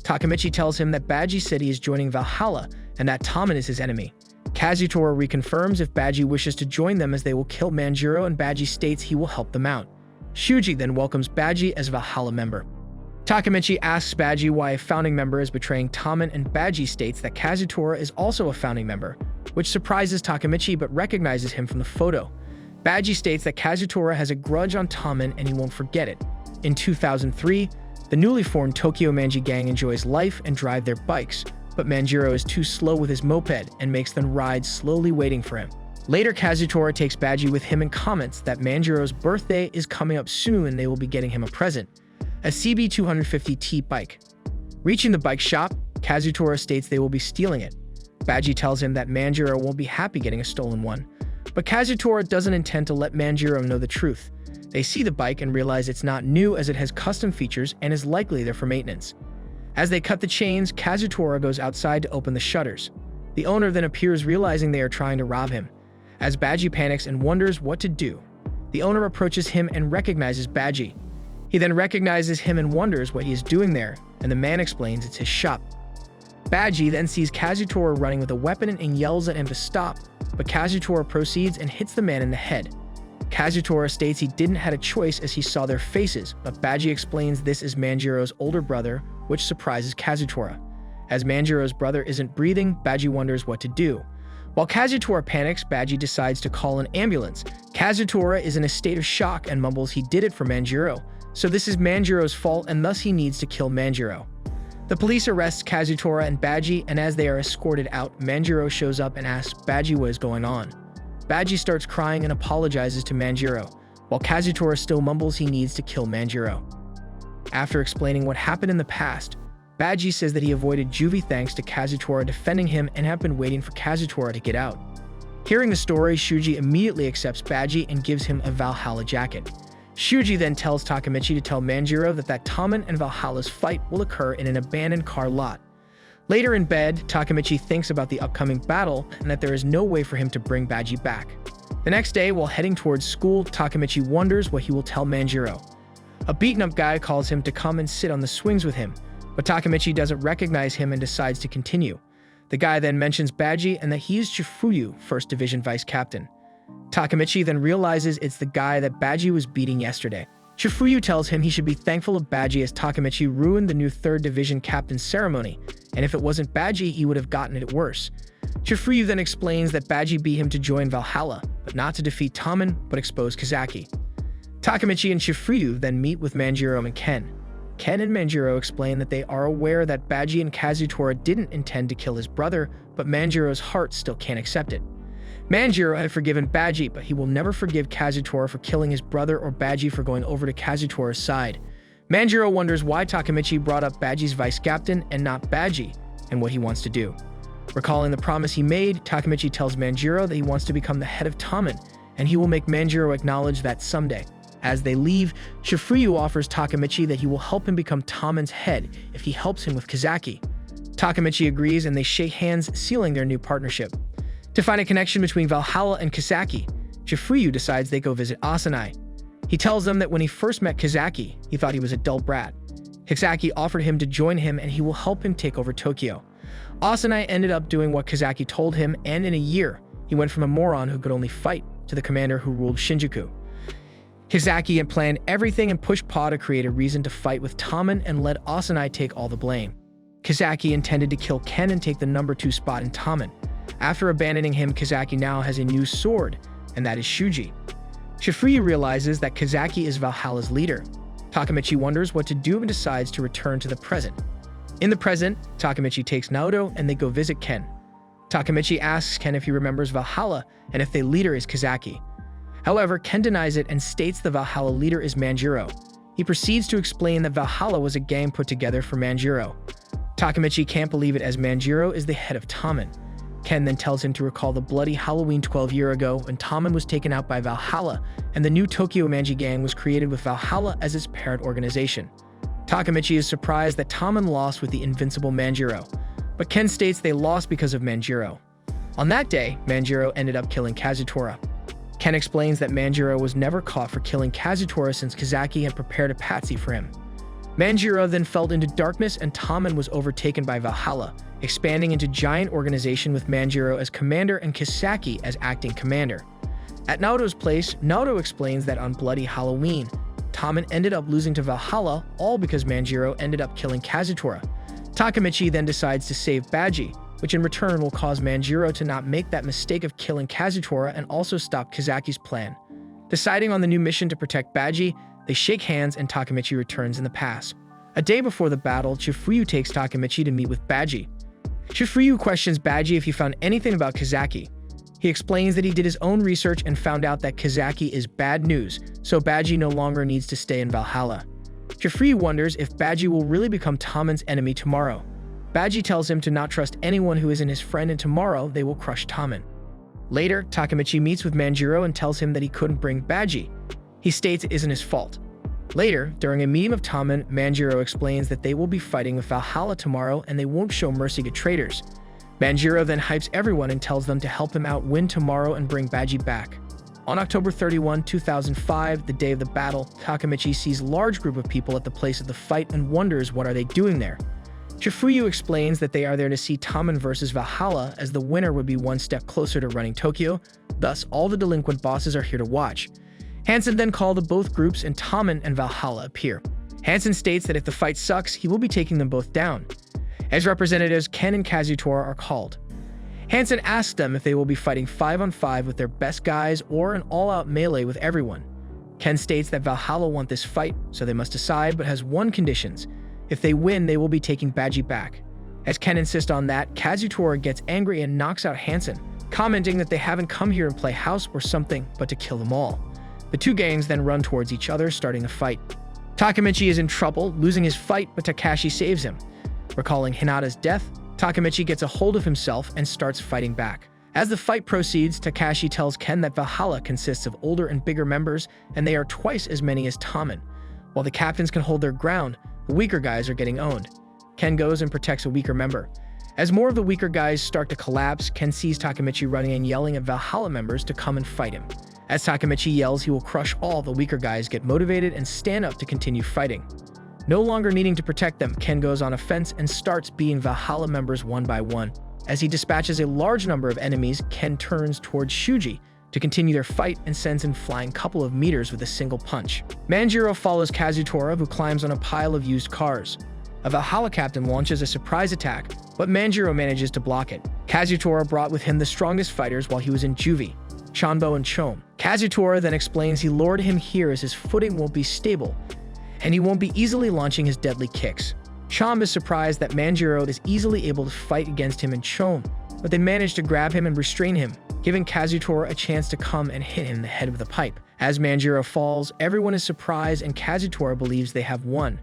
Takamichi tells him that Baji said he is joining Valhalla and that Toman is his enemy. Kazutora reconfirms if Baji wishes to join them as they will kill Manjiro, and Baji states he will help them out. Shuji then welcomes Baji as Valhalla member. Takamichi asks Baji why a founding member is betraying Toman, and Baji states that Kazutora is also a founding member, which surprises Takamichi but recognizes him from the photo. Baji states that Kazutora has a grudge on Toman and he won't forget it. In 2003, the newly formed Tokyo Manji gang enjoys life and drive their bikes, but Manjiro is too slow with his moped and makes them ride slowly waiting for him. Later, Kazutora takes Baji with him and comments that Manjiro's birthday is coming up soon and they will be getting him a present, a CB250T bike. Reaching the bike shop, Kazutora states they will be stealing it. Baji tells him that Manjiro won't be happy getting a stolen one, but Kazutora doesn't intend to let Manjiro know the truth. They see the bike and realize it's not new as it has custom features and is likely there for maintenance. As they cut the chains, Kazutora goes outside to open the shutters. The owner then appears, realizing they are trying to rob him. As Baji panics and wonders what to do, the owner approaches him and recognizes Baji. He then recognizes him and wonders what he is doing there, and the man explains it's his shop. Baji then sees Kazutora running with a weapon and yells at him to stop, but Kazutora proceeds and hits the man in the head. Kazutora states he didn't have a choice as he saw their faces, but Baji explains this is Manjiro's older brother, which surprises Kazutora. As Manjiro's brother isn't breathing, Baji wonders what to do. While Kazutora panics, Baji decides to call an ambulance. Kazutora is in a state of shock and mumbles he did it for Manjiro, so this is Manjiro's fault and thus he needs to kill Manjiro. The police arrests Kazutora and Baji, and as they are escorted out, Manjiro shows up and asks Baji what is going on. Baji starts crying and apologizes to Manjiro, while Kazutora still mumbles he needs to kill Manjiro. After explaining what happened in the past, Baji says that he avoided juvie thanks to Kazutora defending him and have been waiting for Kazutora to get out. Hearing the story, Shuji immediately accepts Baji and gives him a Valhalla jacket. Shuji then tells Takamichi to tell Manjiro that Toman and Valhalla's fight will occur in an abandoned car lot. Later in bed, Takamichi thinks about the upcoming battle and that there is no way for him to bring Baji back. The next day, while heading towards school, Takamichi wonders what he will tell Manjiro. A beaten-up guy calls him to come and sit on the swings with him, but Takamichi doesn't recognize him and decides to continue. The guy then mentions Baji and that he is Chifuyu, 1st Division Vice Captain. Takamichi then realizes it's the guy that Baji was beating yesterday. Chifuyu tells him he should be thankful of Baji as Takamichi ruined the new 3rd Division Captain ceremony, and if it wasn't Baji, he would have gotten it worse. Chifuyu then explains that Baji beat him to join Valhalla, but not to defeat Toman, but expose Kisaki. Takamichi and Chifuyu then meet with Manjiro and Ken. Ken and Manjiro explain that they are aware that Baji and Kazutora didn't intend to kill his brother, but Manjiro's heart still can't accept it. Manjiro had forgiven Baji, but he will never forgive Kazutora for killing his brother or Baji for going over to Kazutora's side. Manjiro wonders why Takamichi brought up Baji's vice captain and not Baji, and what he wants to do. Recalling the promise he made, Takamichi tells Manjiro that he wants to become the head of Toman, and he will make Manjiro acknowledge that someday. As they leave, Chifuyu offers Takamichi that he will help him become Toman's head if he helps him with Kisaki. Takamichi agrees and they shake hands, sealing their new partnership. To find a connection between Valhalla and Kisaki, Chifuyu decides they go visit Asanai. He tells them that when he first met Kisaki, he thought he was a dull brat. Kisaki offered him to join him and he will help him take over Tokyo. Asanai ended up doing what Kisaki told him, and in a year, he went from a moron who could only fight to the commander who ruled Shinjuku. Kisaki had planned everything and pushed Pa to create a reason to fight with Toman and let Asanai take all the blame. Kisaki intended to kill Ken and take the number 2 spot in Toman. After abandoning him, Kisaki now has a new sword, and that is Shuji. Chifuyu realizes that Kisaki is Valhalla's leader. Takamichi wonders what to do and decides to return to the present. In the present, Takamichi takes Naoto and they go visit Ken. Takamichi asks Ken if he remembers Valhalla and if the leader is Kisaki. However, Ken denies it and states the Valhalla leader is Manjiro. He proceeds to explain that Valhalla was a gang put together for Manjiro. Takamichi can't believe it as Manjiro is the head of Toman. Ken then tells him to recall the bloody Halloween 12 years ago when Toman was taken out by Valhalla and the new Tokyo Manji gang was created with Valhalla as its parent organization. Takamichi is surprised that Toman lost with the invincible Manjiro, but Ken states they lost because of Manjiro. On that day, Manjiro ended up killing Kazutora. Ken explains that Manjiro was never caught for killing Kazutora since Kisaki had prepared a patsy for him. Manjiro then fell into darkness and Toman was overtaken by Valhalla, expanding into giant organization with Manjiro as commander and Kisaki as acting commander. At Naoto's place, Naoto explains that on bloody Halloween, Toman ended up losing to Valhalla, all because Manjiro ended up killing Kazutora. Takamichi then decides to save Baji, which in return will cause Manjiro to not make that mistake of killing Kazutora and also stop Kisaki's plan. Deciding on the new mission to protect Baji, they shake hands and Takamichi returns in the past. A day before the battle, Chifuyu takes Takamichi to meet with Baji. Chifuyu questions Baji if he found anything about Kisaki. He explains that he did his own research and found out that Kisaki is bad news, so Baji no longer needs to stay in Valhalla. Chifuyu wonders if Baji will really become Toman's enemy tomorrow. Baji tells him to not trust anyone who isn't his friend and tomorrow they will crush Toman. Later, Takamichi meets with Manjiro and tells him that he couldn't bring Baji. He states it isn't his fault. Later, during a meeting of Toman, Manjiro explains that they will be fighting with Valhalla tomorrow and they won't show mercy to traitors. Manjiro then hypes everyone and tells them to help him out win tomorrow and bring Baji back. On October 31, 2005, the day of the battle, Takamichi sees a large group of people at the place of the fight and wonders what are they doing there. Chifuyu explains that they are there to see Toman versus Valhalla as the winner would be one step closer to running Tokyo, thus all the delinquent bosses are here to watch. Hansen then called both groups and Toman and Valhalla appear. Hansen states that if the fight sucks, he will be taking them both down. As representatives, Ken and Kazutora are called. Hansen asks them if they will be fighting 5-on-5 with their best guys or an all-out melee with everyone. Ken states that Valhalla want this fight, so they must decide, but has one conditions. If they win, they will be taking Baji back. As Ken insists on that, Kazutora gets angry and knocks out Hansen, commenting that they haven't come here and play house or something, but to kill them all. The two gangs then run towards each other, starting a fight. Takamichi is in trouble, losing his fight, but Takashi saves him. Recalling Hinata's death, Takamichi gets a hold of himself and starts fighting back. As the fight proceeds, Takashi tells Ken that Valhalla consists of older and bigger members, and they are twice as many as Toman. While the captains can hold their ground, the weaker guys are getting owned. Ken goes and protects a weaker member. As more of the weaker guys start to collapse, Ken sees Takamichi running and yelling at Valhalla members to come and fight him. As Takamichi yells he will crush all, the weaker guys get motivated and stand up to continue fighting. No longer needing to protect them, Ken goes on offense and starts beating Valhalla members one by one. As he dispatches a large number of enemies, Ken turns towards Shuji to continue their fight and sends him flying a couple of meters with a single punch. Manjiro follows Kazutora, who climbs on a pile of used cars. A Valhalla captain launches a surprise attack, but Manjiro manages to block it. Kazutora brought with him the strongest fighters while he was in juvie, Chanbo and Chom. Kazutora then explains he lured him here as his footing won't be stable, and he won't be easily launching his deadly kicks. Chom is surprised that Manjiro is easily able to fight against him and Chom, but they manage to grab him and restrain him, giving Kazutora a chance to come and hit him in the head with the pipe. As Manjiro falls, everyone is surprised and Kazutora believes they have won.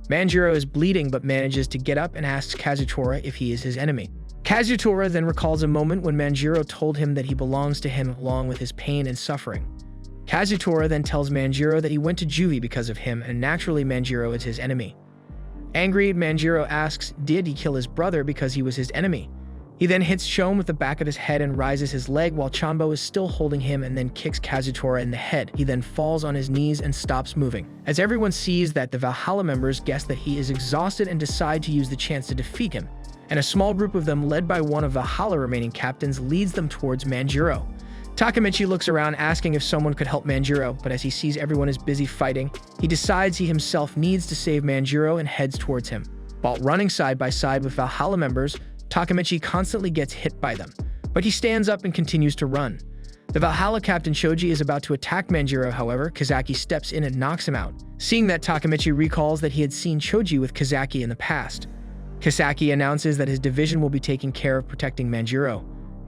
Manjiro is bleeding but manages to get up and asks Kazutora if he is his enemy. Kazutora then recalls a moment when Manjiro told him that he belongs to him along with his pain and suffering. Kazutora then tells Manjiro that he went to juvie because of him and naturally Manjiro is his enemy. Angry, Manjiro asks did he kill his brother because he was his enemy. He then hits Chom with the back of his head and rises his leg while Chanbo is still holding him and then kicks Kazutora in the head. He then falls on his knees and stops moving. As everyone sees that, the Valhalla members guess that he is exhausted and decide to use the chance to defeat him, and a small group of them led by one of Valhalla remaining captains leads them towards Manjiro. Takamichi looks around asking if someone could help Manjiro, but as he sees everyone is busy fighting, he decides he himself needs to save Manjiro and heads towards him. While running side by side with Valhalla members, Takamichi constantly gets hit by them, but he stands up and continues to run. The Valhalla captain Shoji is about to attack Manjiro, however, Kisaki steps in and knocks him out. Seeing that, Takamichi recalls that he had seen Shoji with Kisaki in the past. Kisaki announces that his division will be taking care of protecting Manjiro.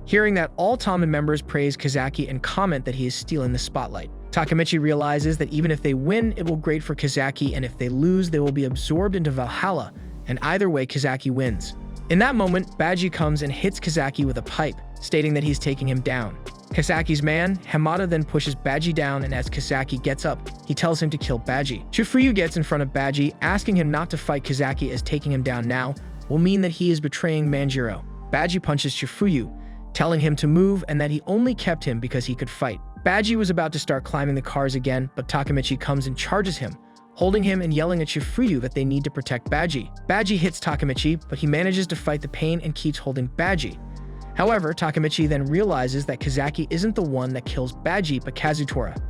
Hearing that, all Toman members praise Kisaki and comment that he is stealing the spotlight. Takamichi realizes that even if they win, it will be great for Kisaki, and if they lose, they will be absorbed into Valhalla, and either way, Kisaki wins. In that moment, Baji comes and hits Kisaki with a pipe, stating that he's taking him down. Kisaki's man, Hinata, then pushes Baji down, and as Kisaki gets up, he tells him to kill Baji. Chifuyu gets in front of Baji, asking him not to fight Kisaki as taking him down now will mean that he is betraying Manjiro. Baji punches Chifuyu, telling him to move and that he only kept him because he could fight. Baji was about to start climbing the cars again, but Takamichi comes and charges him, holding him and yelling at Chifuyu that they need to protect Baji. Baji hits Takamichi, but he manages to fight the pain and keeps holding Baji. However, Takamichi then realizes that Kisaki isn't the one that kills Baji, but Kazutora.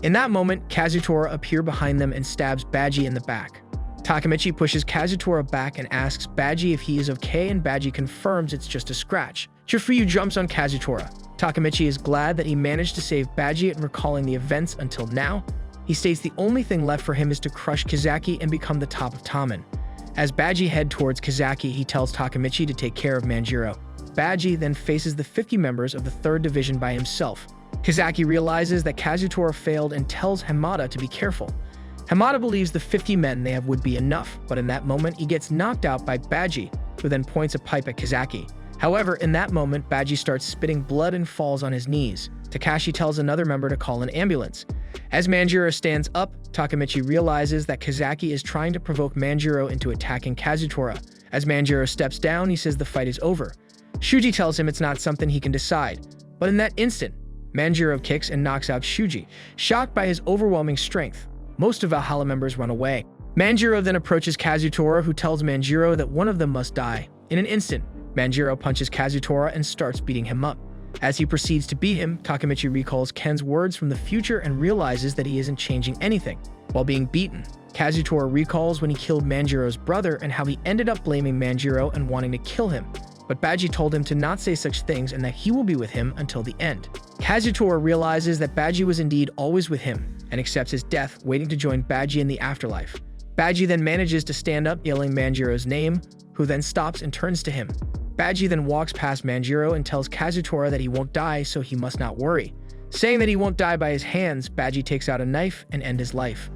In that moment, Kazutora appears behind them and stabs Baji in the back. Takamichi pushes Kazutora back and asks Baji if he is okay, and Baji confirms it's just a scratch. Chifuyu jumps on Kazutora. Takamichi is glad that he managed to save Baji, and recalling the events until now, he states the only thing left for him is to crush Kisaki and become the top of Toman. As Baji heads towards Kisaki, he tells Takamichi to take care of Manjiro. Baji then faces the 50 members of the 3rd Division by himself. Kisaki realizes that Kazutora failed and tells Hinata to be careful. Hinata believes the 50 men they have would be enough, but in that moment he gets knocked out by Baji, who then points a pipe at Kisaki. However, in that moment, Baji starts spitting blood and falls on his knees. Takashi tells another member to call an ambulance. As Manjiro stands up, Takamichi realizes that Kisaki is trying to provoke Manjiro into attacking Kazutora. As Manjiro steps down, he says the fight is over. Shuji tells him it's not something he can decide, but in that instant, Manjiro kicks and knocks out Shuji. Shocked by his overwhelming strength, most of Valhalla members run away. Manjiro then approaches Kazutora, who tells Manjiro that one of them must die. In an instant, Manjiro punches Kazutora and starts beating him up. As he proceeds to beat him, Takamichi recalls Ken's words from the future and realizes that he isn't changing anything. While being beaten, Kazutora recalls when he killed Manjiro's brother and how he ended up blaming Manjiro and wanting to kill him. But Baji told him to not say such things and that he will be with him until the end. Kazutora realizes that Baji was indeed always with him and accepts his death, waiting to join Baji in the afterlife. Baji then manages to stand up, yelling Manjiro's name, who then stops and turns to him. Baji then walks past Manjiro and tells Kazutora that he won't die, so he must not worry. Saying that he won't die by his hands, Baji takes out a knife and ends his life.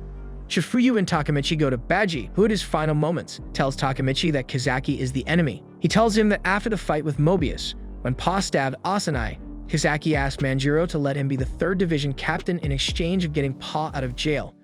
Chifuyu and Takamichi go to Baji, who at his final moments tells Takamichi that Kisaki is the enemy. He tells him that after the fight with Mobius, when Pa stabbed Asanai, Kisaki asked Manjiro to let him be the 3rd Division captain in exchange of getting Pa out of jail.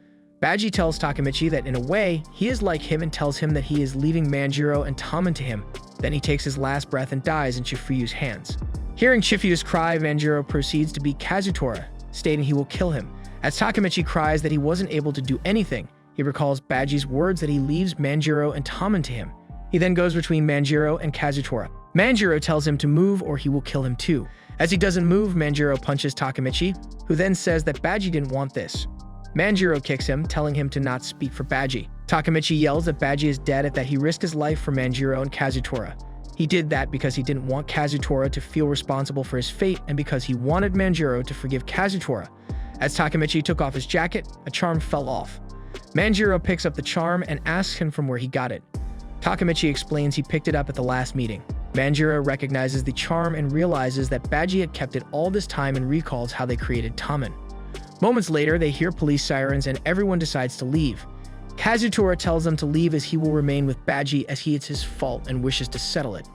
Baji tells Takamichi that in a way, he is like him and tells him that he is leaving Manjiro and Toman to him. Then he takes his last breath and dies in Chifuyu's hands. Hearing Chifuyu's cry, Manjiro proceeds to beat Kazutora, stating he will kill him. As Takamichi cries that he wasn't able to do anything, he recalls Baji's words that he leaves Manjiro and Toman to him. He then goes between Manjiro and Kazutora. Manjiro tells him to move or he will kill him too. As he doesn't move, Manjiro punches Takamichi, who then says that Baji didn't want this. Manjiro kicks him, telling him to not speak for Baji. Takamichi yells that Baji is dead and that he risked his life for Manjiro and Kazutora. He did that because he didn't want Kazutora to feel responsible for his fate and because he wanted Manjiro to forgive Kazutora. As Takamichi took off his jacket, a charm fell off. Manjiro picks up the charm and asks him from where he got it. Takamichi explains he picked it up at the last meeting. Manjiro recognizes the charm and realizes that Baji had kept it all this time and recalls how they created Toman. Moments later, they hear police sirens and everyone decides to leave. Kazutora tells them to leave as he will remain with Baji as it's his fault and wishes to settle it.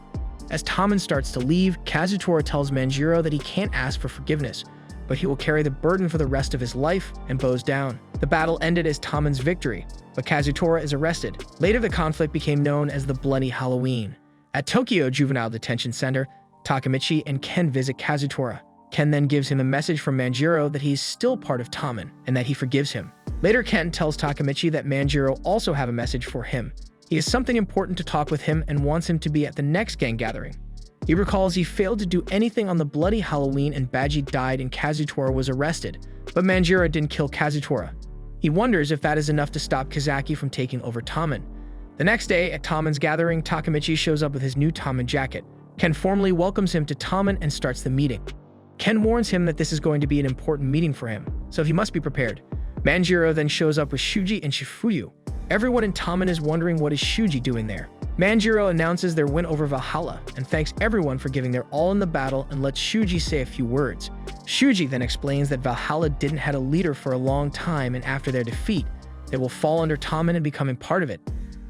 As Toman starts to leave, Kazutora tells Manjiro that he can't ask for forgiveness, but he will carry the burden for the rest of his life and bows down. The battle ended as Toman's victory, but Kazutora is arrested. Later, the conflict became known as the Bloody Halloween. At Tokyo Juvenile Detention Center, Takamichi and Ken visit Kazutora. Ken then gives him a message from Manjiro that he is still part of Toman and that he forgives him. Later, Ken tells Takamichi that Manjiro also have a message for him. He has something important to talk with him and wants him to be at the next gang gathering. He recalls he failed to do anything on the bloody Halloween and Baji died and Kazutora was arrested, but Manjiro didn't kill Kazutora. He wonders if that is enough to stop Kisaki from taking over Toman. The next day, at Toman's gathering, Takamichi shows up with his new Toman jacket. Ken formally welcomes him to Toman and starts the meeting. Ken warns him that this is going to be an important meeting for him, so he must be prepared. Manjiro then shows up with Shuji and Chifuyu. Everyone in Toman is wondering what is Shuji doing there. Manjiro announces their win over Valhalla and thanks everyone for giving their all in the battle and lets Shuji say a few words. Shuji then explains that Valhalla didn't have a leader for a long time and after their defeat, they will fall under Toman and becoming part of it.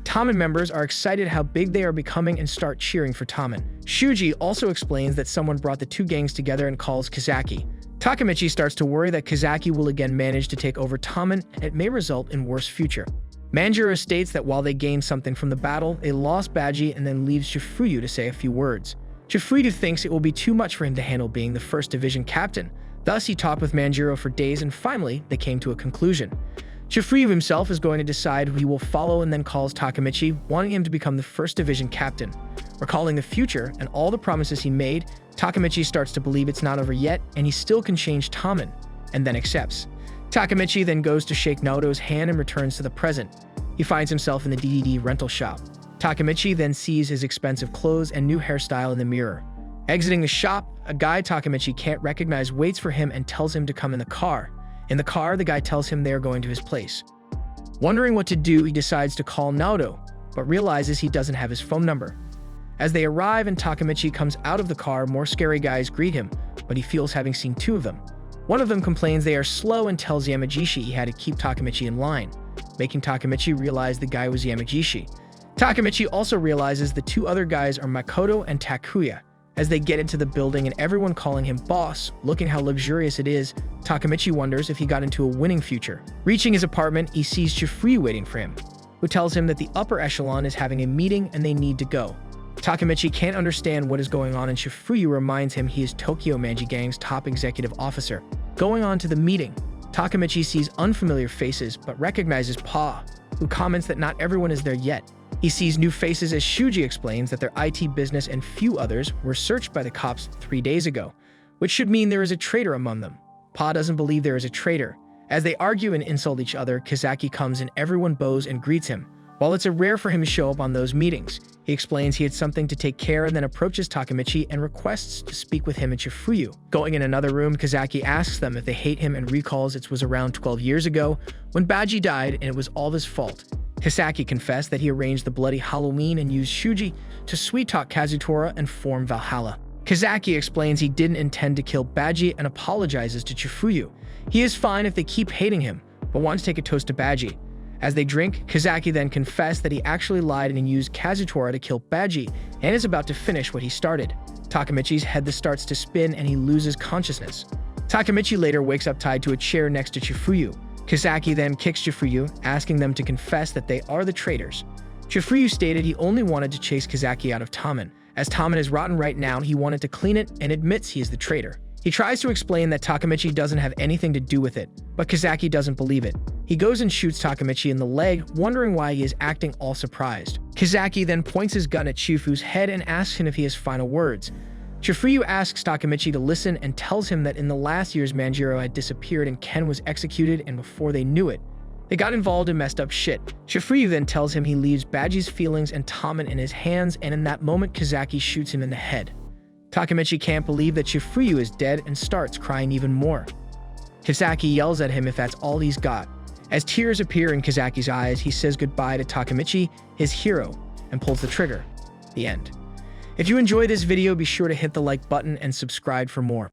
Toman members are excited how big they are becoming and start cheering for Toman. Shuji also explains that someone brought the two gangs together and calls Kisaki. Takamichi starts to worry that Kisaki will again manage to take over Toman and it may result in worse future. Manjiro states that while they gained something from the battle, they lost Baji and then leaves Chifuyu to say a few words. Chifuyu thinks it will be too much for him to handle being the 1st Division captain. Thus, he talked with Manjiro for days and finally, they came to a conclusion. Chifuyu himself is going to decide who he will follow and then calls Takamichi, wanting him to become the 1st Division captain. Recalling the future and all the promises he made, Takamichi starts to believe it's not over yet and he still can change Toman, and then accepts. Takamichi then goes to shake Naoto's hand and returns to the present. He finds himself in the DDD rental shop. Takamichi then sees his expensive clothes and new hairstyle in the mirror. Exiting the shop, a guy Takamichi can't recognize waits for him and tells him to come in the car. In the car, the guy tells him they are going to his place. Wondering what to do, he decides to call Naoto, but realizes he doesn't have his phone number. As they arrive and Takamichi comes out of the car, more scary guys greet him, but he feels having seen 2 of them. One of them complains they are slow and tells Yamagishi he had to keep Takamichi in line, making Takamichi realize the guy was Yamagishi. Takamichi also realizes the 2 other guys are Makoto and Takuya. As they get into the building and everyone calling him boss, looking how luxurious it is, Takamichi wonders if he got into a winning future. Reaching his apartment, he sees Chifuyu waiting for him, who tells him that the upper echelon is having a meeting and they need to go. Takamichi can't understand what is going on and Chifuyu reminds him he is Tokyo Manji Gang's top executive officer. Going on to the meeting, Takamichi sees unfamiliar faces but recognizes Pa, who comments that not everyone is there yet. He sees new faces as Shuji explains that their IT business and few others were searched by the cops 3 days ago, which should mean there is a traitor among them. Pa doesn't believe there is a traitor. As they argue and insult each other, Kisaki comes and everyone bows and greets him. While it's rare for him to show up on those meetings, he explains he had something to take care and then approaches Takamichi and requests to speak with him and Chifuyu. Going in another room, Kisaki asks them if they hate him and recalls it was around 12 years ago when Baji died and it was all his fault. Kisaki confessed that he arranged the bloody Halloween and used Shuji to sweet-talk Kazutora and form Valhalla. Kisaki explains he didn't intend to kill Baji and apologizes to Chifuyu. He is fine if they keep hating him, but wants to take a toast to Baji. As they drink, Kisaki then confessed that he actually lied and used Kazutora to kill Baji and is about to finish what he started. Takamichi's head starts to spin and he loses consciousness. Takamichi later wakes up tied to a chair next to Chifuyu. Kisaki then kicks Chifuyu, asking them to confess that they are the traitors. Chifuyu stated he only wanted to chase Kisaki out of Toman. As Toman is rotten right now, he wanted to clean it and admits he is the traitor. He tries to explain that Takamichi doesn't have anything to do with it, but Kisaki doesn't believe it. He goes and shoots Takamichi in the leg, wondering why he is acting all surprised. Kisaki then points his gun at Chifuyu's head and asks him if he has final words. Chifuyu asks Takamichi to listen and tells him that in the last years Manjiro had disappeared and Ken was executed, and before they knew it, they got involved in messed up shit. Chifuyu then tells him he leaves Baji's feelings and Toman in his hands, and in that moment Kisaki shoots him in the head. Takamichi can't believe that Chifuyu is dead and starts crying even more. Kisaki yells at him if that's all he's got. As tears appear in Kisaki's eyes, he says goodbye to Takamichi, his hero, and pulls the trigger. The end. If you enjoyed this video, be sure to hit the like button and subscribe for more.